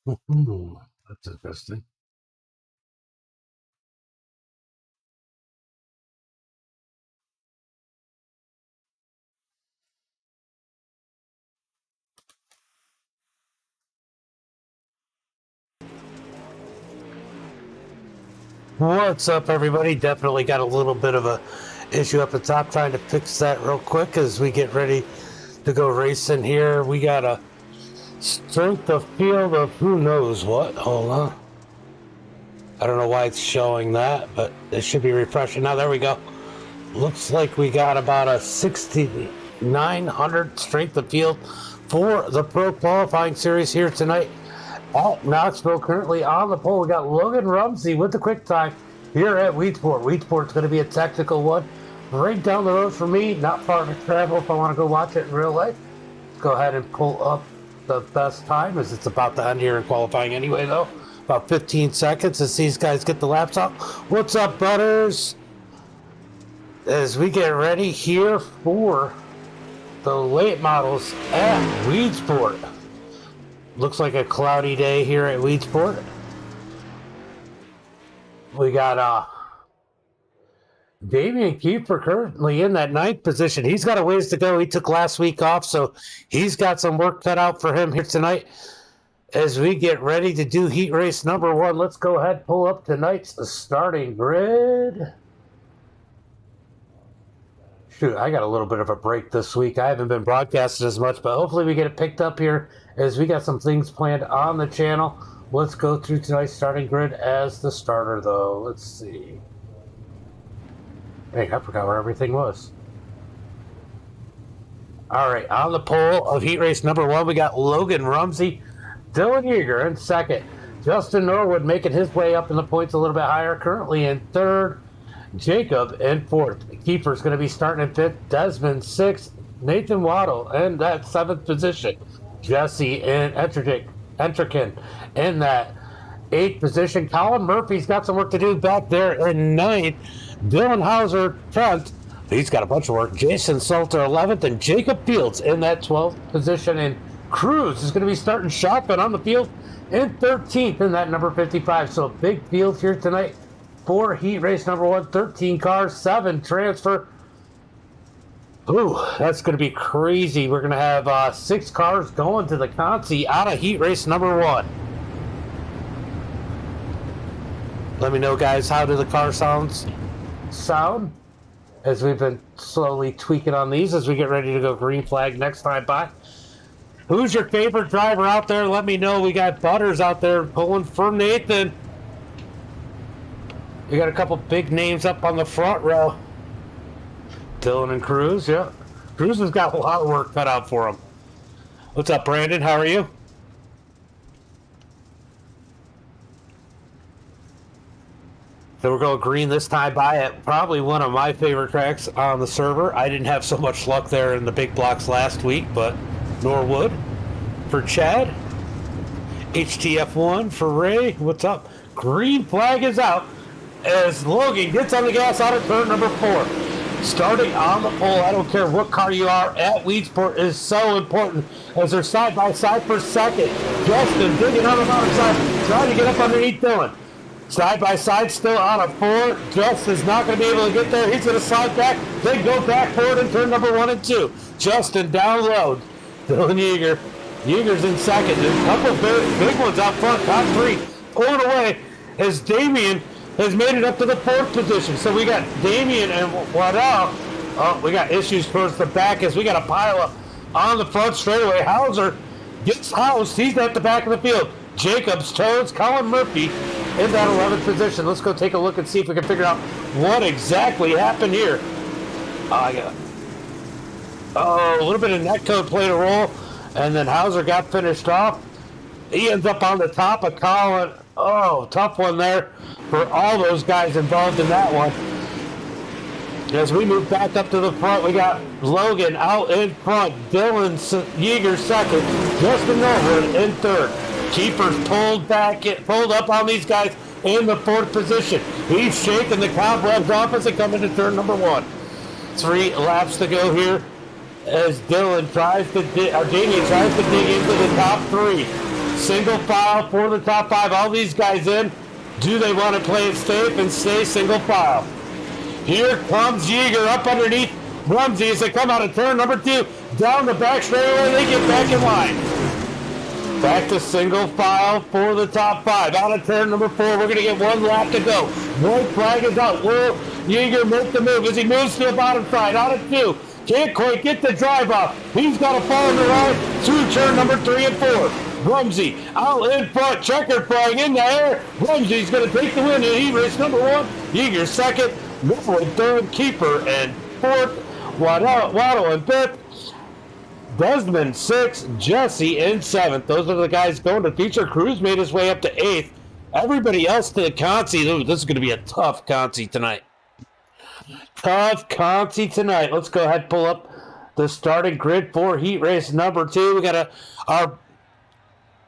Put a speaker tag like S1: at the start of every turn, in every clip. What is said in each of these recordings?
S1: That's interesting. What's up, everybody? Definitely got a little bit of a issue up the top. Trying to fix that real quick as we get ready to go racing here. We got a strength of field of who knows what. Hold on. I don't know why it's showing that, but it should be refreshing. Now, there we go. Looks like we got about a 6,900 strength of field for the pro qualifying series here tonight at Knoxville. Currently on the pole, we got Logan Rumsey with the quick time here at Weedsport. Weedsport's going to be a technical one right down the road for me. Not far to travel if I want to go watch it in real life. Let's go ahead and pull up the best time as it's about to end here in qualifying anyway, though. About 15 seconds as these guys get the laps up. What's up, Butters? As we get ready here for the late models at Weedsport. Looks like a cloudy day here at Weedsport. We got Damian Kiefer currently in that 9th position. He's got a ways to go. He took last week off, so he's got some work cut out for him here tonight. As we get ready to do heat race number 1, let's go ahead and pull up tonight's starting grid. Shoot, I got a little bit of a break this week. I haven't been broadcasting as much, but hopefully we get it picked up here as we got some things planned on the channel. Let's go through tonight's starting grid as the starter, though. Let's see. Hey, I forgot where everything was. All right, on the pole of heat race number 1, we got Logan Rumsey, Dylan Yeager in 2nd. Justin Norwood making his way up in the points a little bit higher, currently in 3rd. Jacob in 4th. Keeper's going to be starting in 5th. Desmond 6th. Nathan Waddle in that 7th position. Jesse and Entrican in that 8th position. Colin Murphy's got some work to do back there in 9th. Dylan Hauser 10th. He's got a bunch of work. Jason Salter 11th. And Jacob Fields in that 12th position. And Cruz is going to be starting shotgun on the field in 13th in that number 55. So a big field here tonight for heat race number 1. 13 cars, 7 transfer. Ooh, that's going to be crazy. We're going to have 6 cars going to the Consi out of heat race number 1. Let me know, guys, how do the car sound as we've been slowly tweaking on these as we get ready to go green flag next time by. Who's your favorite driver out there? Let me know. We got Butters out there pulling for Nathan. We got a couple big names up on the front row. Dylan and Cruz, yeah. Cruz has got a lot of work cut out for him. What's up, Brandon? How are you? So we're going green this time by at probably one of my favorite tracks on the server. I didn't have so much luck there in the big blocks last week, but Norwood for Chad. HTF1 for Ray. What's up? Green flag is out as Logan gets on the gas out of turn number 4. Starting on the pole, I don't care what car you are at Weedsport is so important as they're side by side for 2nd. Justin digging on the outside, trying to get up underneath Dylan. Side by side still on a 4. Justin's not going to be able to get there. He's going to slide back, then go back forward in turn number 1 and 2. Justin down low. Dylan Yeager. Yeager's in 2nd. There's a couple of big ones out front. Top 3 pulling away as Damian has made it up to the 4th position. So we got Damian and Waddell. Oh, we got issues towards the back as we got a pile up on the front straightaway. Hauser gets housed. He's at the back of the field. Jacobs turns. Colin Murphy in that 11th position. Let's go take a look and see if we can figure out what exactly happened here. A little bit of netcode played a role, and then Hauser got finished off. He ends up on the top of Colin. Oh, tough one there for all those guys involved in that one. As we move back up to the front, we got Logan out in front. Dylan Yeager 2nd. Justin Norwood in 3rd. Keeper's pulled up on these guys in the 4th position. He's shaking the cobwebs off as they come into turn number 1. 3 laps to go here as Damian tries to dig into the top 3. Single file for the top 5. All these guys in. Do they want to play it safe and stay single file? Here comes Yeager up underneath Rumsey as they come out of turn number 2. Down the back straightaway, they get back in line. Back to single file for the top 5. Out of turn number 4, we're going to get 1 lap to go. White flag is out. Will Yeager make the move as he moves to the bottom side? Out of 2. Can't quite get the drive off. He's got to fall in the line through turn number 3 and 4. Rumsey out in front, checkered flag in the air. Rumsey's going to take the win in E-race number 1. Yeager second, Miller in third, Keeper and fourth, Waddle in fifth, Desmond sixth, Jesse in seventh. Those are the guys going to feature. Cruz made his way up to eighth. Everybody else to the Consi. This is going to be a tough Consi tonight. Tough Consi tonight. Let's go ahead and pull up the starting grid for heat race number 2. We got our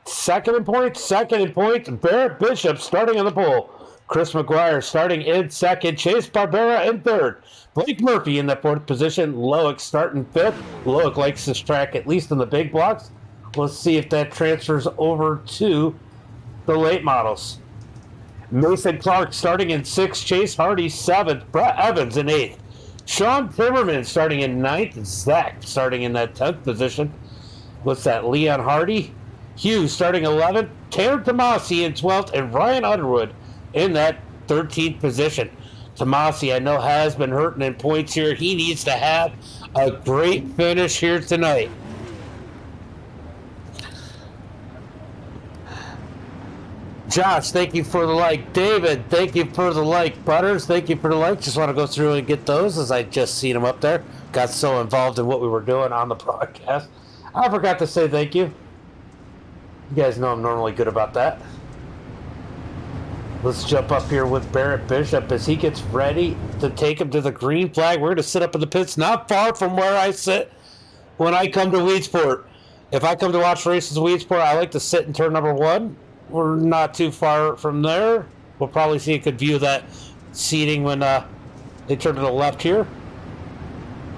S1: second in points. Barrett Bishop starting on the pole. Chris McGuire starting in second. Chase Barbera in third. Blake Murphy in the fourth position. Loic starting fifth. Loic likes this track, at least in the big blocks. Let's see if that transfers over to the late models. Mason Clark starting in sixth. Chase Hardy seventh. Brett Evans in eighth. Sean Timmerman starting in ninth. Zach starting in that 10th position. What's that? Leon Hardy. Hughes starting 11th. Tanner Tomasi in 12th. And Ryan Underwood in that 13th position. Tomasi, I know, has been hurting in points here. He needs to have a great finish here tonight. Josh, thank you for the like. David, thank you for the like. Butters, thank you for the like. Just want to go through and get those as I just seen them up there. Got so involved in what we were doing on the broadcast. I forgot to say thank you. You guys know I'm normally good about that. Let's jump up here with Barrett Bishop as he gets ready to take him to the green flag. We're going to sit up in the pits not far from where I sit when I come to Weedsport. If I come to watch races at Weedsport, I like to sit in turn number 1. We're not too far from there. We'll probably see a good view of that seating when they turn to the left here.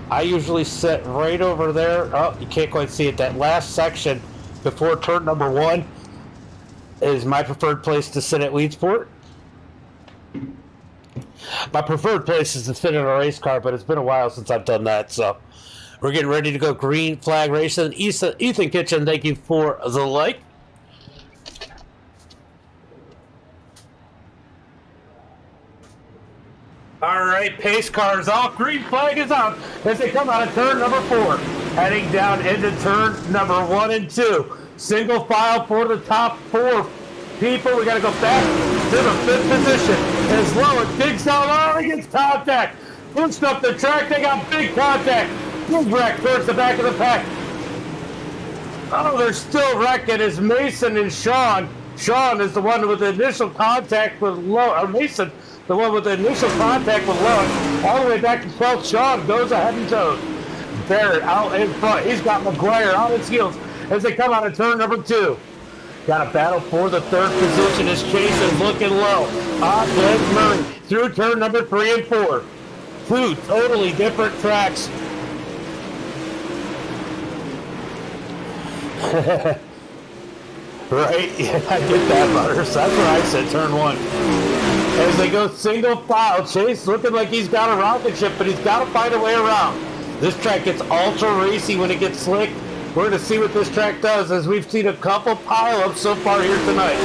S1: I usually sit right over there. Oh, you can't quite see it. That last section before turn number 1 is my preferred place to sit at Weedsport. My preferred place is to sit in a race car, but it's been a while since I've done that, so we're getting ready to go green flag racing. Ethan Kitchen, thank you for the like. All right, pace cars off. Green flag is out as they come out of turn number 4, heading down into turn number 1 and 2. Single file for the top 4 people. We got to go back to the 5th position. As Loic digs out low, he gets contact. Pushed up the track, they got big contact. Big wreck towards the back of the pack. Oh, they're still wrecking as Mason and Sean. Sean is the one with the initial contact with Loic, or Mason, the one with the initial contact with Loic. All the way back to 12th, Sean goes ahead and toes. Barrett out in front. He's got McGuire on his heels as they come out of turn number 2. Got a battle for the 3rd position as Chase is looking low. On Blake Murray through turn number 3 and 4. 2 totally different tracks. Right? Yeah, I get that, Butters. That's where I said turn 1. As they go single file, Chase looking like he's got a rocket ship, but he's got to find a way around. This track gets ultra racy when it gets slick. We're going to see what this track does as we've seen a couple pile-ups so far here tonight.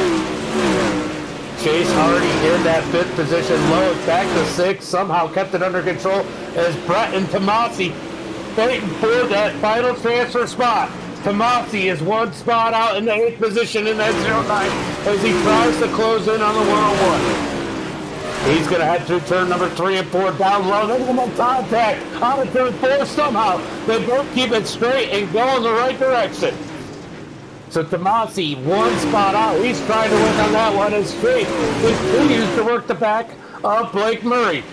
S1: Chase Hardy in that 5th position, Loic back to 6th, somehow kept it under control as Brett and Tomasi fighting for that final transfer spot. Tomasi is 1 spot out in the 8th position in that 09 as he tries to close in on the 101. He's going to head through turn number 3 and 4 down low. They're going to contact out of turn 4 somehow. They both keep it straight and go in the right direction. So Tomasi, 1 spot out. He's trying to work on that one as Chase continues to work the back of Blake Murray.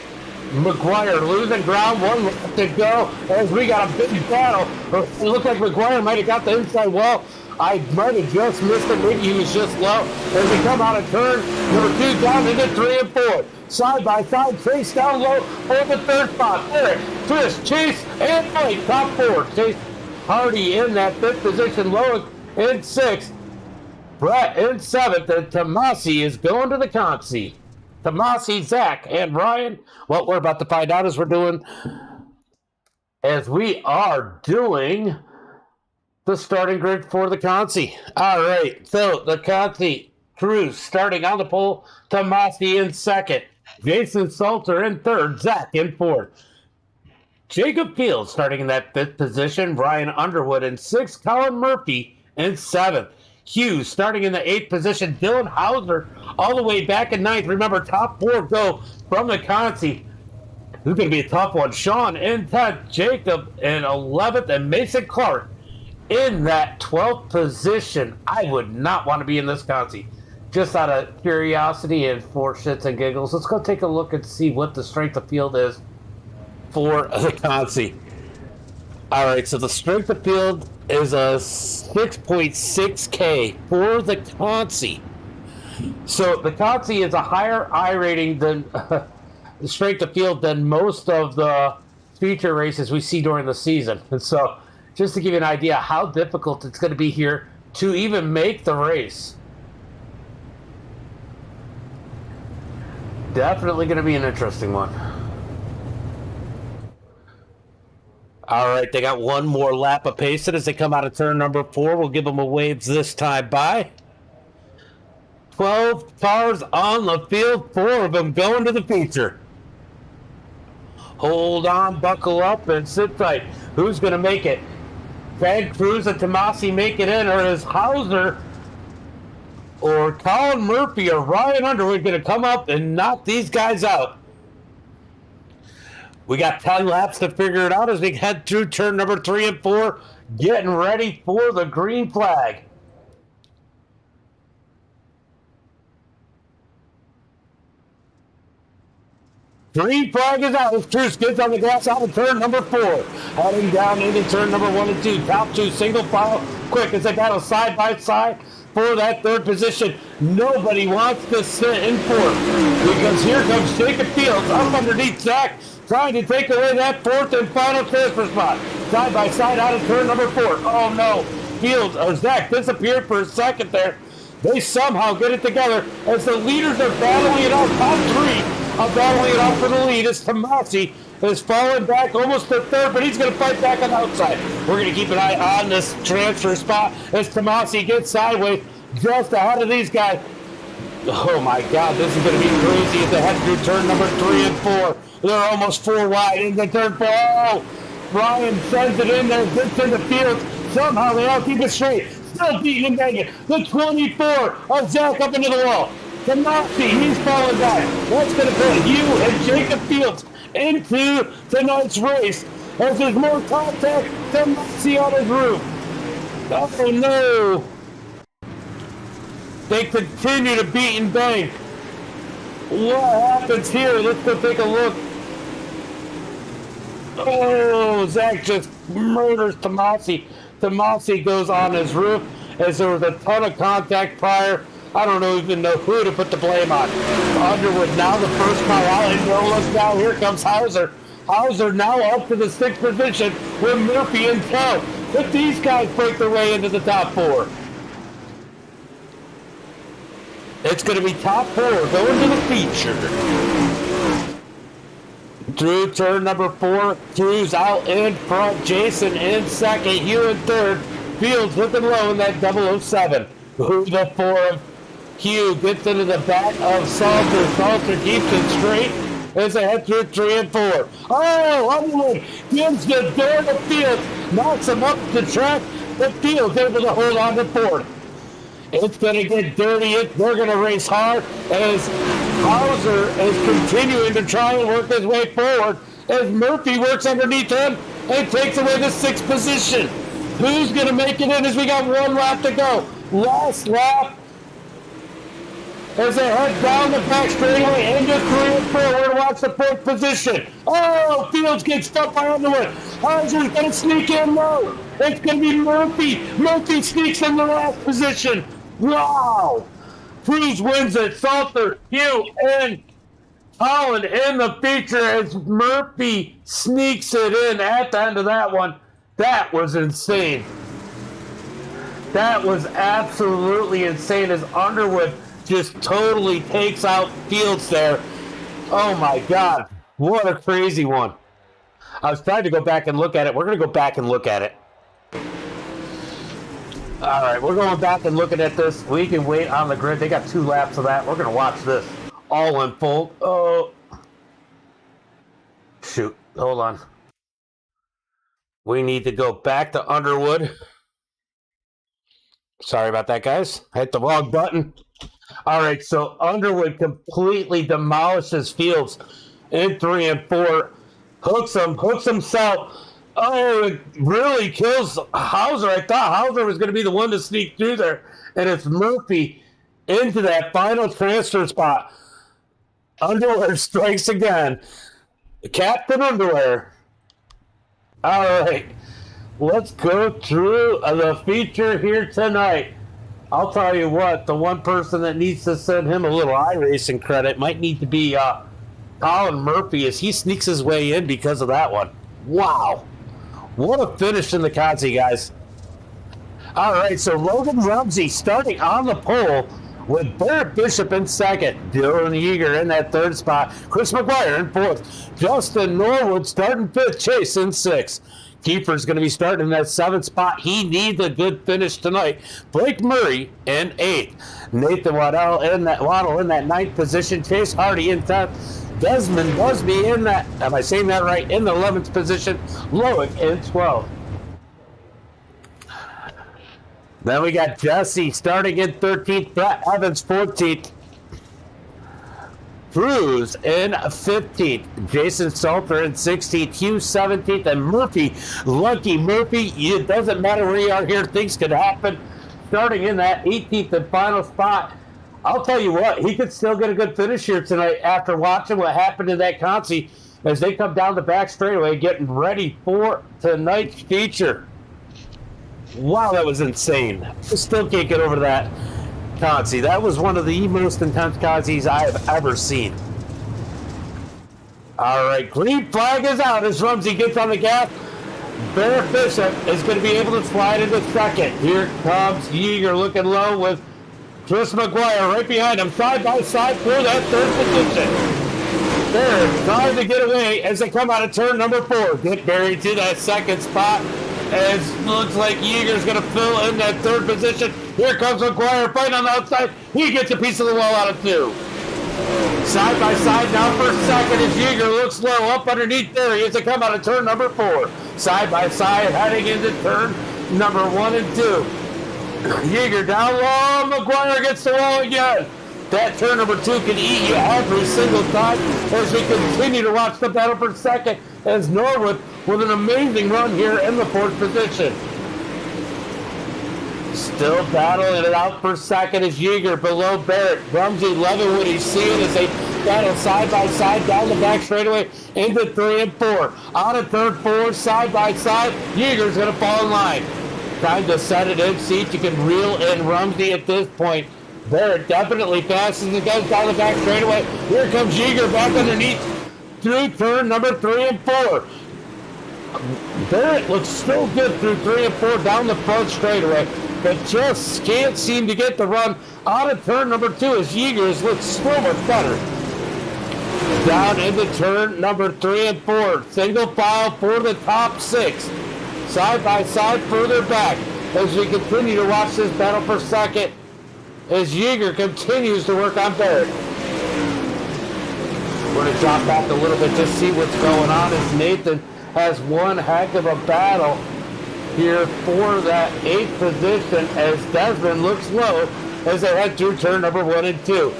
S1: McGuire losing ground, 1 left to go as we got a big battle. It looked like McGuire might have got the inside wall. I might have just missed it. Maybe he was just low. As we come out of turn number 2 down into 3 and 4. Side by side, Chase down low for the 3rd spot. Eric, Twist, Chase, and Blake, top 4. Chase Hardy in that 5th position. Loic in 6th. Brett in 7th, and Tomasi is going to the Consi. Tomasi, Zach, and Ryan. What we're about to find out is we are doing the starting grid for the Consi. All right, so the Consi crew starting on the pole. Tomasi in 2nd, Jason Salter in 3rd, Zach in 4th. Jacob Fields starting in that 5th position. Ryan Underwood in 6th. Colin Murphy in 7th. Hughes starting in the 8th position. Dylan Hauser all the way back in 9th. Remember, top 4 go from the Consi. This is going to be a tough one. Sean in 10th. Jacob in 11th. And Mason Clark in that 12th position. I would not want to be in this Consi. Just out of curiosity and for shits and giggles, let's go take a look and see what the strength of field is for the Consi. All right, so the strength of field is a 6.6K for the Consi. So the Consi is a higher I rating than the strength of field than most of the feature races we see during the season. And so just to give you an idea how difficult it's going to be here to even make the race. Definitely going to be an interesting one. All right, they got one more lap of pacing as they come out of turn number 4. We'll give them a wave this time by. 12 cars on the field, 4 of them going to the feature. Hold on, buckle up, and sit tight. Who's going to make it? Can Cruz and Tomasi make it in, or is Hauser or Colin Murphy or Ryan Underwood going to come up and knock these guys out? We got 10 laps to figure it out as we head through turn number 3 and 4, getting ready for the green flag. Green flag is out as Cruz gets on the gas out of turn number 4. Heading down into turn number 1 and 2. Top 2 single file quick as they battle side by side for that 3rd position. Nobody wants to sit in 4th because here comes Jacob Fields up underneath Zach, trying to take away that 4th and final transfer spot. Side by side out of turn number 4. Oh no, Fields or Zach disappeared for a second there. They somehow get it together as the leaders are battling it out. Top 3 are battling it out for the lead as Tomasi is falling back almost to 3rd, but he's going to fight back on the outside. We're going to keep an eye on this transfer spot as Tomasi gets sideways just ahead of these guys. Oh my God, this is going to be crazy as they head through turn number 3 and 4. They're almost 4 wide into turn 4. Oh, Ryan sends it in there, gets in the field. Somehow they all keep it straight. Still beating and banging. The 24 of Zach up into the wall. Tomasi, he's falling back. That's going to put Hugh and Jacob Fields into tonight's race as there's more contact. Tomasi on his roof. Oh no. They continue to beat and bang. What happens here? Let's go take a look. Oh, Zach just murders Tomasi. Tomasi goes on his roof as there was a ton of contact prior. I don't even know who to put the blame on. Underwood now the first car out, and look now, here comes Hauser. Hauser now up to the 6th position with Murphy in tow. But these guys break their way into the top 4. It's going to be top 4 going to the feature. Through turn number 4, Cruz out in front, Jason in 2nd, Hugh in 3rd, Fields looking low in that 007. Who the 4 of Hugh gets into the back of Salter. Salter keeps it straight as they head through 3 and 4. Oh, Underwood gives the door to Fields, knocks him up the track, but Fields able to hold on to 4th. It's going to get dirty. They're going to race hard as Hauser is continuing to try and work his way forward as Murphy works underneath him and takes away the 6th position. Who's going to make it in as we got 1 lap to go? Last lap as they head down the back straightaway into 3 and 4. We're going to watch the 4th position. Oh, Fields gets stuck by Underwood. Hauser's going to sneak in low. It's going to be Murphy. Murphy sneaks in the last position. Wow! Cruz wins it. Salter, Hugh, and Colin in the feature as Murphy sneaks it in at the end of that one. That was insane. That was absolutely insane as Underwood just totally takes out Fields there. Oh my God, what a crazy one. I was trying to go back and look at it. We're going to go back and look at it. All right, we're going back and looking at this. We can wait on the grid. They got 2 laps of that. We're going to watch this all unfold. Oh, shoot. Hold on. We need to go back to Underwood. Sorry about that, guys. I hit the wrong button. All right, so Underwood completely demolishes Fields in 3 and 4. Hooks himself. Oh, it really kills Hauser. I thought Hauser was going to be the one to sneak through there. And it's Murphy into that final transfer spot. Underwear strikes again. Captain Underwear. All right. Let's go through the feature here tonight. I'll tell you what, the one person that needs to send him a little iRacing credit might need to be Colin Murphy as he sneaks his way in because of that one. Wow. What a finish in the Kazi, guys. All right, so Logan Rumsey starting on the pole with Barrett Bishop in second. Dylan Yeager in that 3rd spot. Chris McGuire in 4th. Justin Norwood starting 5th. Chase in 6th. Kiefer's going to be starting in that 7th spot. He needs a good finish tonight. Blake Murray in 8th. Nathan Waddell in that 9th position. Chase Hardy in 10th. Desmond Busby in that, am I saying that right, in the 11th position. Loic in 12th. Then we got Jesse starting in 13th. Brett Evans 14th. Cruz in 15th. Jason Salter in 16th. Hughes 17th. And Murphy, Lucky Murphy, it doesn't matter where you are here, things could happen. Starting in that 18th and final spot. I'll tell you what, he could still get a good finish here tonight after watching what happened in that Conci as they come down the back straightaway getting ready for tonight's feature. Wow, that was insane. I still can't get over that Conci. That was one of the most intense Concis I have ever seen. All right, green flag is out as Rumsey gets on the gas. Barrett Bishop is going to be able to slide into second. Here comes Yeager looking low with Chris McGuire right behind him, side by side for that 3rd position. Barrett trying to get away as they come out of turn number 4. Get buried to that 2nd spot as looks like Yeager's going to fill in that 3rd position. Here comes McGuire fighting on the outside. He gets a piece of the wall out of 2. Side by side now for 2nd as Yeager looks low up underneath there. He has to come out of turn number 4. Side by side heading into turn number 1 and 2. Yeager down low, McGuire gets the wall again. That turn number 2 can eat you every single time as we continue to watch the battle for 2nd as Norwood with an amazing run here in the 4th position. Still battling it out for 2nd as Yeager below Barrett. Rumsey loving what he's seeing as they battle side by side down the back straightaway into 3 and 4. On a third 4, side by side, Yeager's going to fall in line. Time to set it in, see if you can reel in Rumsey at this point. Barrett definitely passes and goes down the back straightaway. Here comes Yeager back underneath through turn number 3 and 4. Barrett looks so good through 3 and 4 down the front straightaway, but just can't seem to get the run out of turn number 2 as Yeager's looks so much better. Down into turn number 3 and 4. Single file for the top 6. Side by side further back as we continue to watch this battle for 2nd as Yeager continues to work on Barrett. We're going to drop back a little bit to see what's going on as Nathan has one heck of a battle here for that 8th position as Desmond looks low as they head through turn number 1 and 2.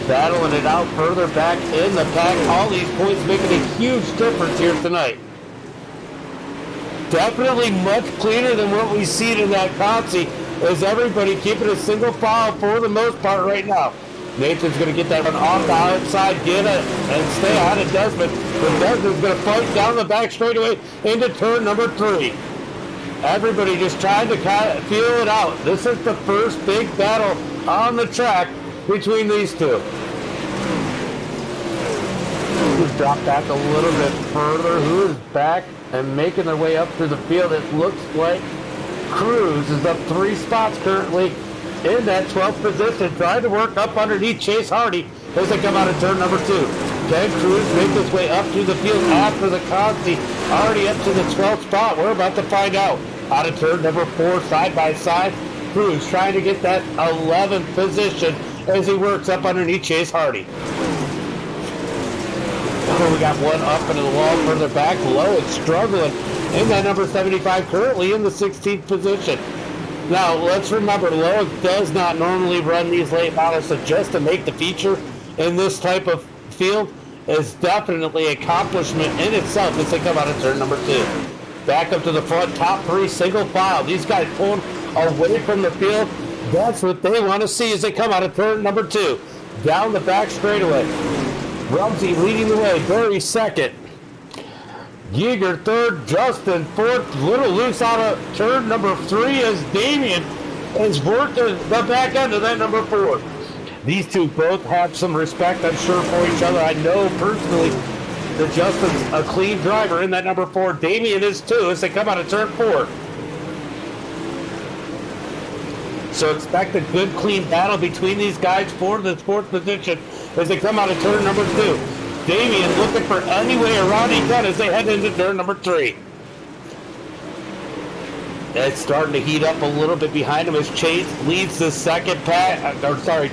S1: Battling it out further back in the pack. All these points making a huge difference here tonight. Definitely much cleaner than what we've seen in that Conci, as everybody keeping a single file for the most part right now. Nathan's going to get that one off the outside, get it, and stay out of Desmond. But Desmond's going to fight down the back straightaway into turn number 3. Everybody just trying to kind of feel it out. This is the first big battle on the track between these two. Who's dropped back a little bit further. Who's back and making their way up through the field. It looks like Cruz is up 3 spots currently in that 12th position, trying to work up underneath Chase Hardy as they come out of turn number 2. Can Cruz make his way up through the field after the Conti, already up to the 12th spot? We're about to find out. Out of turn number 4, side by side, Cruz trying to get that 11th position as he works up underneath Chase Hardy. We got one up into the wall further back. Low and struggling in that number 75, currently in the 16th position. Now, let's remember, Low does not normally run these late models, so just to make the feature in this type of field is definitely an accomplishment in itself as they come out of turn number 2. Back up to the front, top 3, single file. These guys pulling away from the field. That's what they want to see as they come out of turn number 2. Down the back straightaway. Rumsey leading the way, Barry second. Yeager third, Justin fourth. Little loose out of turn number 3 as Damian is working the back end of that number 4. These two both have some respect, I'm sure, for each other. I know personally that Justin's a clean driver in that number 4. Damian is too as they come out of turn 4. So expect a good, clean battle between these guys for the 4th position as they come out of turn number 2. Damian looking for any way around each other as they head into turn number 3. It's starting to heat up a little bit behind him as Chase leads the second pack.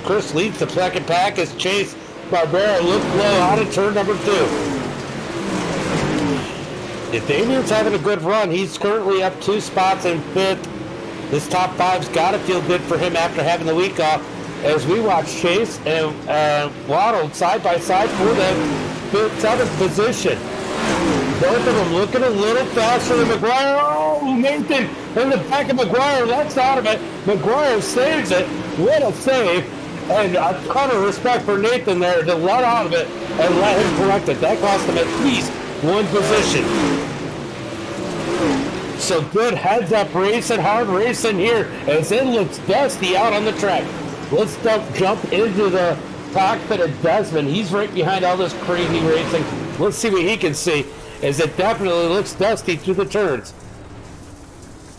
S1: Chris leads the second pack as Chase Barbera looks low out of turn number 2. If Damian's having a good run, he's currently up 2 spots in 5th. This top 5's got to feel good for him after having the week off as we watch Chase and Waddle side by side for the 7th position. Both of them looking a little faster than McGuire. Oh, Nathan in the back of McGuire lets out of it. McGuire saves it. What a save. And a ton of respect for Nathan there to let out of it and let him correct it. That cost him at least 1 position. So good heads-up racing, hard racing here as it looks dusty out on the track. Let's jump into the cockpit of Desmond. He's right behind all this crazy racing. Let's see what he can see as it definitely looks dusty through the turns.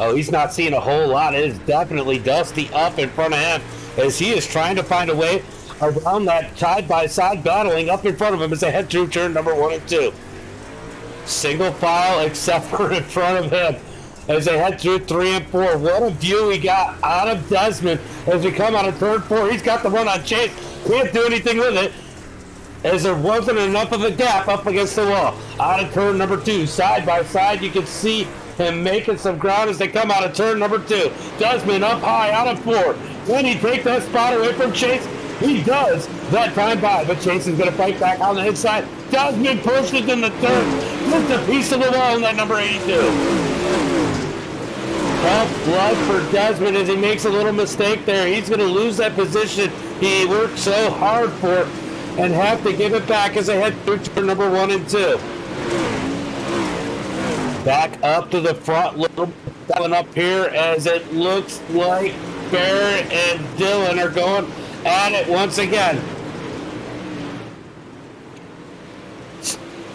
S1: Oh, he's not seeing a whole lot. It is definitely dusty up in front of him as he is trying to find a way around that side-by-side battling up in front of him as they head through turn number 1 and 2. Single file except for in front of him as they head through 3 and 4. What a view we got out of Desmond as we come out of turn 4. He's got the one on Chase. Can't do anything with it as there wasn't enough of a gap up against the wall. Out of turn number 2, side by side, you can see him making some ground as they come out of turn number 2. Desmond up high out of 4. Can he take that spot away from Chase? He does that time by, but Chase is going to fight back on the inside. Desmond pushes in the third. Gets a piece of the wall in that number 82. Tough blood for Desmond as he makes a little mistake there. He's going to lose that position he worked so hard for and have to give it back as they head through turn number 1 and 2. Back up to the front, little down up here as it looks like Barrett and Dylan are going at it once again.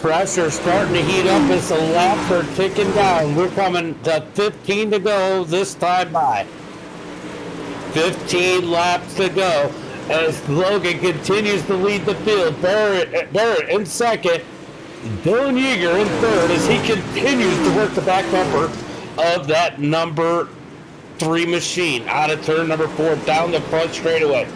S1: Pressure starting to heat up as the laps are ticking down. We're coming to 15 to go this time by. 15 laps to go as Logan continues to lead the field. Barrett in second. Dylan Yeager in third as he continues to work the back bumper of that number 3 machine. Out of turn number 4, down the front straightaway.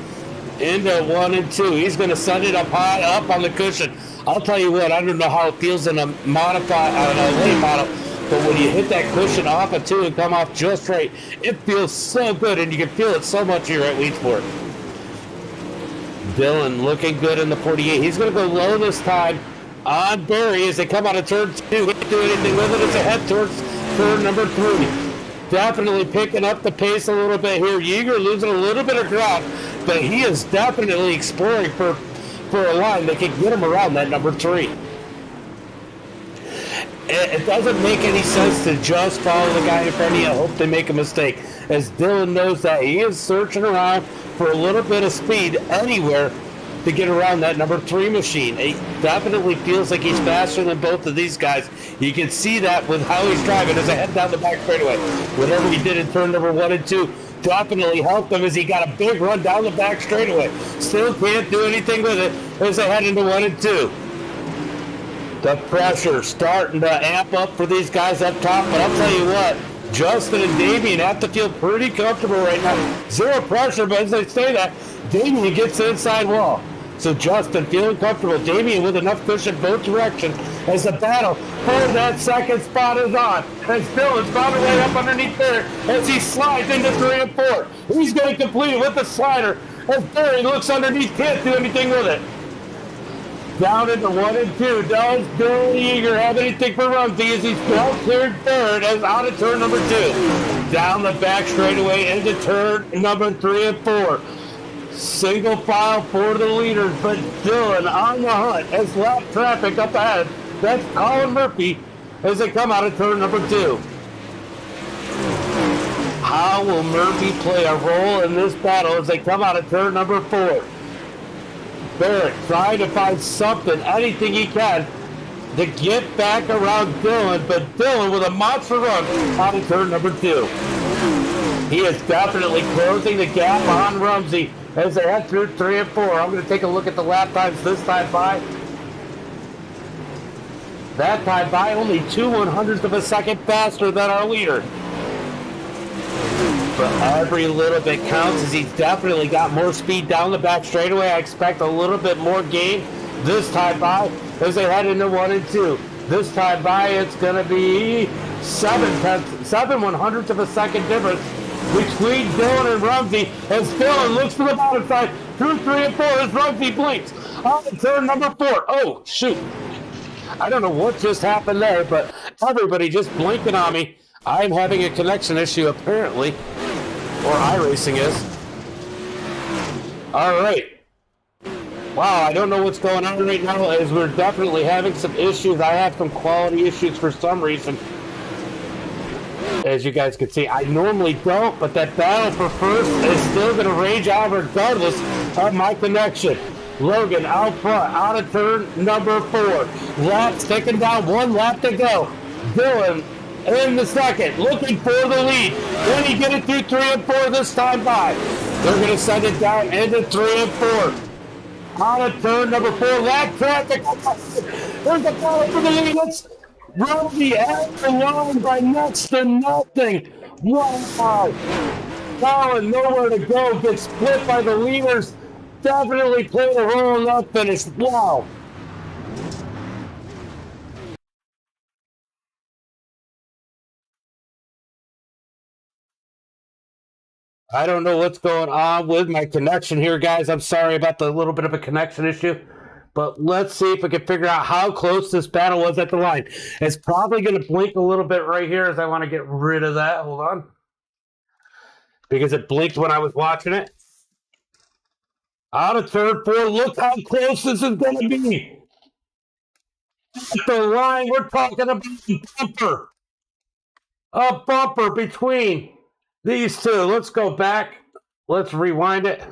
S1: Into 1 and 2. He's going to send it up high, up on the cushion. I'll tell you what, I don't know how it feels in a late model, but when you hit that cushion off of 2 and come off just right, it feels so good, and you can feel it so much here at Weedsport. Dylan looking good in the 48. He's going to go low this time on Barry as they come out of turn 2. Can't do anything with it as they head towards turn number 3. Definitely picking up the pace a little bit here. Yeager losing a little bit of ground, but he is definitely exploring for a line that can get him around that number 3. It doesn't make any sense to just follow the guy in front of you and hope they make a mistake, as Dylan knows that he is searching around for a little bit of speed anywhere to get around that number 3 machine. He definitely feels like he's faster than both of these guys. You can see that with how he's driving as I head down the back straightaway. Whatever he did in turn number 1 and 2 definitely helped him as he got a big run down the back straightaway. Still can't do anything with it as they head into 1 and 2. The pressure starting to amp up for these guys up top, but I'll tell you what, Justin and Damien have to feel pretty comfortable right now. Zero pressure, but as they say that, Damien gets the inside wall. So Justin feeling comfortable. Damien with enough cushion both directions as the battle for that second spot is on. As Dylan's found a way up underneath there as he slides into 3 and 4. He's going to complete it with the slider as Barry looks underneath, can't do anything with it. Down into 1 and 2. Does Billy Eager have anything for Rumsey as he's well cleared third as out of turn number 2. Down the back straightaway into turn number 3 and 4. Single file for the leaders, but Dylan on the hunt as lap traffic up ahead. That's Colin Murphy as they come out of turn number 2. How will Murphy play a role in this battle as they come out of turn number 4? Barrett trying to find something, anything he can to get back around Dylan, but Dylan with a monster run out of turn number 2. He is definitely closing the gap on Rumsey as they head through 3 and 4. I'm going to take a look at the lap times this time by. That time by only 2/100ths of a second faster than our leader. But every little bit counts as he's definitely got more speed down the back straightaway. I expect a little bit more gain this time by as they head into 1 and 2. This time by it's going to be 7/100ths of a second difference between Dylan and Rumsey as Dylan looks to the bottom side through 3 and 4 as Rumsey blinks on turn number 4. Oh, shoot. I don't know what just happened there, but everybody just blinking on me. I'm having a connection issue apparently, or iRacing is. All right. Wow, I don't know what's going on right now as we're definitely having some issues. I have some quality issues for some reason. As you guys can see, I normally don't, but that battle for first is still going to rage out regardless of my connection. Logan out front, out of turn number 4. Laps ticking down, 1 lap to go. Dylan in the second, looking for the lead. Can he get it through 3 and 4 this time by? They're going to send it down into 3 and 4. Out of turn number 4, lap traffic. There's a battle for the lead. It's Rumsey at the line by next to nothing. Wow. Colin nowhere to go. Gets split by the leaders. Definitely played a role in that finish. Wow. I don't know what's going on with my connection here, guys. I'm sorry about the little bit of a connection issue. But let's see if we can figure out how close this battle was at the line. It's probably going to blink a little bit right here as I want to get rid of that. Hold on. Because it blinked when I was watching it. Out of turn 4. Look how close this is going to be. At the line, we're talking about a bumper. A bumper between these two. Let's go back. Let's rewind it.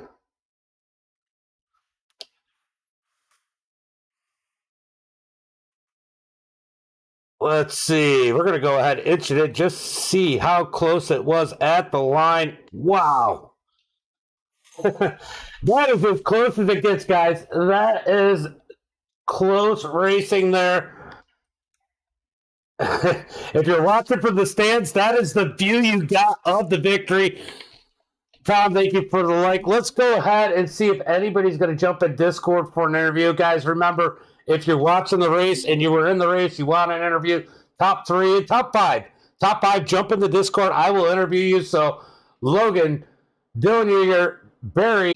S1: Let's see. We're going to go ahead and itch it. Just see how close it was at the line. Wow. That is as close as it gets, guys. That is close racing there. If you're watching from the stands, that is the view you got of the victory. Tom, thank you for the like. Let's go ahead and see if anybody's going to jump in Discord for an interview. Guys, remember, if you're watching the race and you were in the race, you want an interview, top 3 and top 5. Top 5, jump in the Discord. I will interview you. So, Logan, Dylan Yeager, Barry,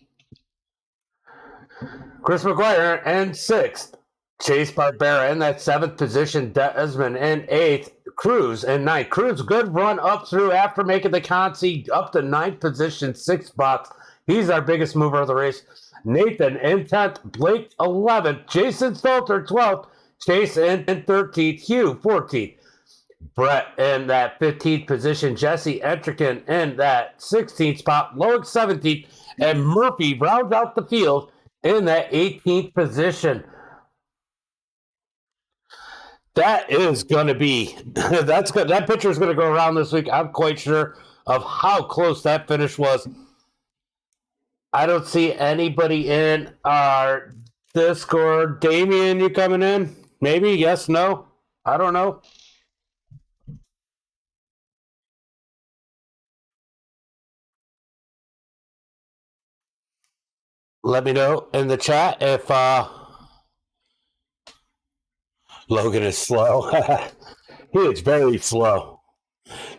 S1: Chris McGuire, and 6th. Chase Barbera in that 7th position, Desmond in 8th, Cruz in 9th. Cruz, good run up through after making the consi up to 9th position, 6 spots. He's our biggest mover of the race. Nathan in 10th, Blake 11th, Jason Salter 12th, Chase in 13th, Hugh 14th. Brett in that 15th position, Jesse Etrican in that 16th spot, Loic 17th, and Murphy rounds out the field in that 18th position. That is going to be that's good. That picture is going to go around this week. I'm quite sure of how close that finish was. I don't see anybody in our Discord. Damien, you coming in? Maybe? Yes, no? I don't know. Let me know in the chat if Logan is slow. He is very slow.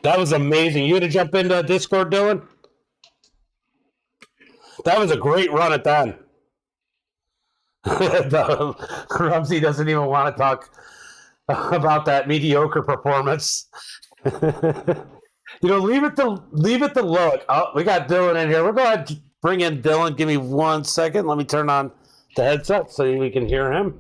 S1: That was amazing. You gonna jump into Discord, Dylan? That was a great run at that. Rumsey doesn't even want to talk about that mediocre performance. Leave it to Loic. Oh, we got Dylan in here. We're going to bring in Dylan. Give me 1 second. Let me turn on the headset so we can hear him.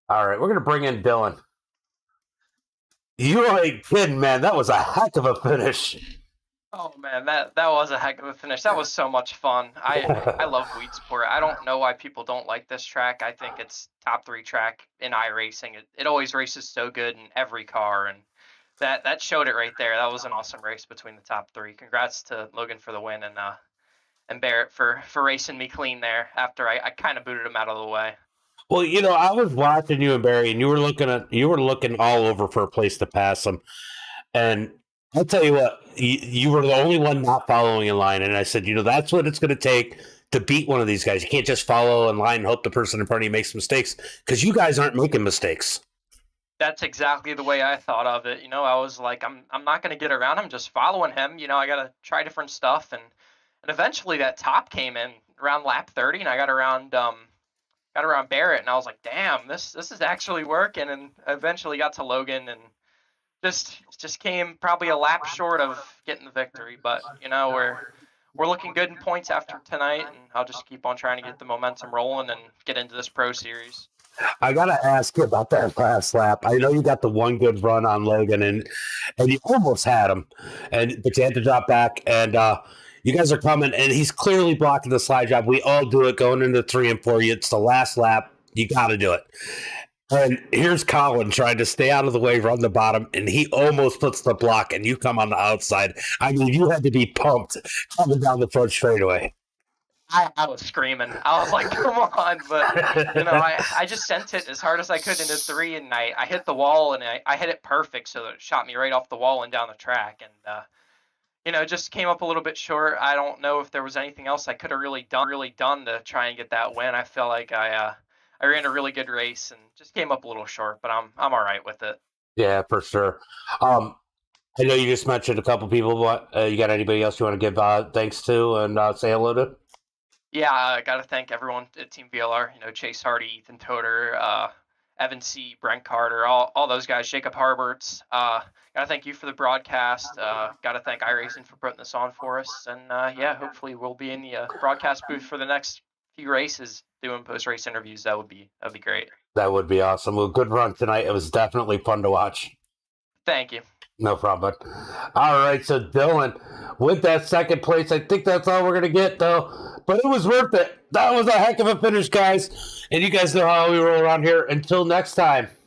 S1: All right, we're going to bring in Dylan. You ain't kidding, man. That was a heck of a finish.
S2: Oh man, that was a heck of a finish. That was so much fun. I love Weedsport. I don't know why people don't like this track. I think it's top 3 track in iRacing. It always races so good in every car, and that showed it right there. That was an awesome race between the top 3. Congrats to Logan for the win, and Barrett for racing me clean there after I kind of booted him out of the way.
S1: Well, I was watching you and Barry, and you were looking all over for a place to pass him, and I'll tell you what, you were the only one not following in line, and I said, that's what it's going to take to beat one of these guys. You can't just follow in line and hope the person in front of you makes mistakes, because you guys aren't making mistakes.
S2: That's exactly the way I thought of it. I was like, I'm not going to get around him, just following him. I got to try different stuff, and eventually that top came in around lap 30, and I got around Barrett, and I was like, damn, this is actually working, and eventually got to Logan, and just came probably a lap short of getting the victory. But we're looking good in points after tonight, and I'll just keep on trying to get the momentum rolling and get into this Pro Series.
S1: I gotta ask you about that last lap. I know you got the one good run on Logan, and you almost had him, but you had to drop back, and you guys are coming, and he's clearly blocking the slide job. We all do it going into 3 and 4. It's the last lap. You got to do it. And here's Colin trying to stay out of the way, run the bottom, and he almost puts the block, and you come on the outside. I mean, you had to be pumped coming down the front straightaway.
S2: I was screaming. I was like, come on. But, I just sent it as hard as I could into 3, and I hit the wall, and I hit it perfect, so it shot me right off the wall and down the track. And, just came up a little bit short. I don't know if there was anything else I could have really done to try and get that win. I feel like I ran a really good race and just came up a little short, but I'm all right with it.
S1: Yeah, for sure. I know you just mentioned a couple people, but you got anybody else you want to give thanks to and say hello to?
S2: Yeah, I got to thank everyone at Team VLR. Chase Hardy, Ethan Toder, Evan C., Brent Carter, all those guys, Jacob Harberts. Got to thank you for the broadcast. Got to thank iRacing for putting this on for us. And hopefully we'll be in the broadcast booth for the next few races doing post-race interviews. That'd be great.
S1: That would be awesome. Well, good run tonight. It was definitely fun to watch.
S2: Thank you.
S1: No problem. All right, so Dylan, with that second place, I think that's all we're going to get, though. But it was worth it. That was a heck of a finish, guys. And you guys know how we roll around here. Until next time.